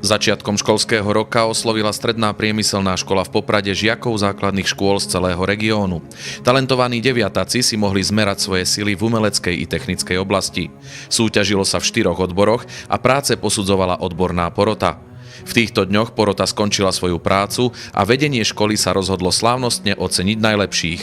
Začiatkom školského roka oslovila stredná priemyselná škola v Poprade žiakov základných škôl z celého regiónu. Talentovaní deviatáci si mohli zmerať svoje sily v umeleckej i technickej oblasti. Súťažilo sa v 4 odboroch a práce posudzovala odborná porota. V týchto dňoch porota skončila svoju prácu a vedenie školy sa rozhodlo slávnostne oceniť najlepších.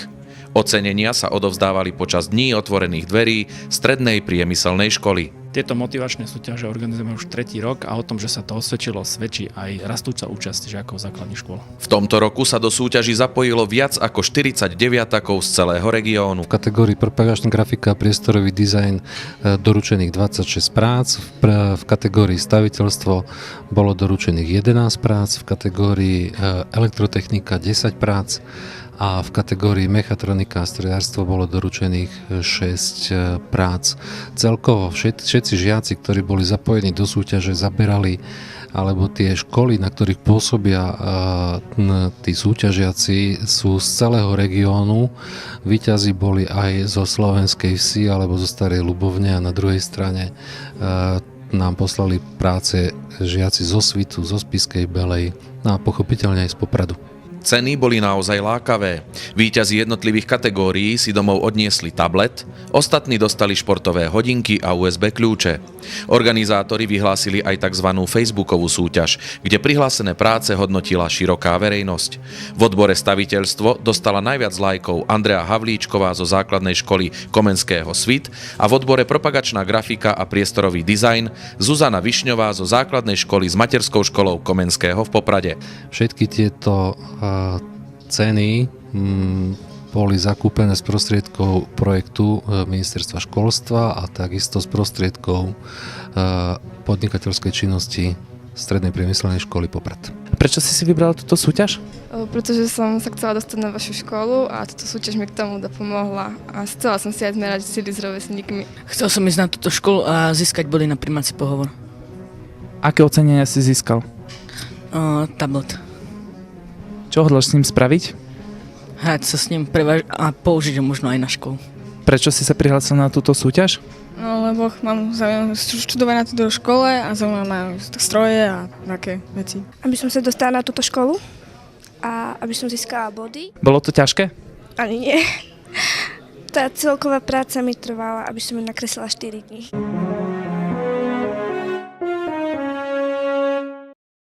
Ocenenia sa odovzdávali počas dní otvorených dverí strednej priemyselnej školy. Tieto motivačné súťaže organizujeme už 3. rok a o tom, že sa to osvedčilo, svedčí aj rastúca účasť žiakov základných škôl. V tomto roku sa do súťaží zapojilo viac ako 40 deviatakov z celého regiónu. V kategórii propagačná grafika a priestorový dizajn doručených 26 prác, v kategórii staviteľstvo bolo doručených 11 prác, v kategórii elektrotechnika 10 prác a v kategórii mechatronika a strojárstvo bolo doručených 6 prác. Celkovo všetci žiaci, ktorí boli zapojení do súťaže, zaberali, alebo tie školy, na ktorých pôsobia tí súťažiaci, sú z celého regiónu. Víťazi boli aj zo Slovenskej Vsi alebo zo Starej Ľubovne a na druhej strane nám poslali práce žiaci zo Svitu, zo Spišskej Belej a pochopiteľne aj z Popradu. Ceny boli naozaj lákavé. Víťazi jednotlivých kategórií si domov odniesli tablet, ostatní dostali športové hodinky a USB kľúče. Organizátori vyhlásili aj tzv. Facebookovú súťaž, kde prihlásené práce hodnotila široká verejnosť. V odbore staviteľstvo dostala najviac lajkov Andrea Havlíčková zo základnej školy Komenského Svit a v odbore propagačná grafika a priestorový dizajn Zuzana Višňová zo základnej školy s materskou školou Komenského v Poprade. Všetky tieto ceny boli zakúpené z prostriedkov projektu Ministerstva školstva a takisto z prostriedkov podnikateľskej činnosti Strednej priemyselnej školy Poprad. Prečo si vybrala túto súťaž? Pretože som sa chcela dostať na vašu školu a túto súťaž mi k tomu dopomohla a chcela som si aj zmerať sily s rovesníkmi. Chcel som ísť na túto školu a získať body na prijímací pohovor. Aké ocenenia si získal? Tablet. Čo hodláš s ním spraviť? Hrať sa s ním a použiť ho možno aj na školu. Prečo si sa prihlásil na túto súťaž? No, lebo mám záujem študovať na túto škole a zaujímavé ma stroje a také veci. Aby som sa dostala na túto školu a aby som získala body. Bolo to ťažké? Ani nie. Tá celková práca mi trvala, aby som ju nakreslila 4 dní.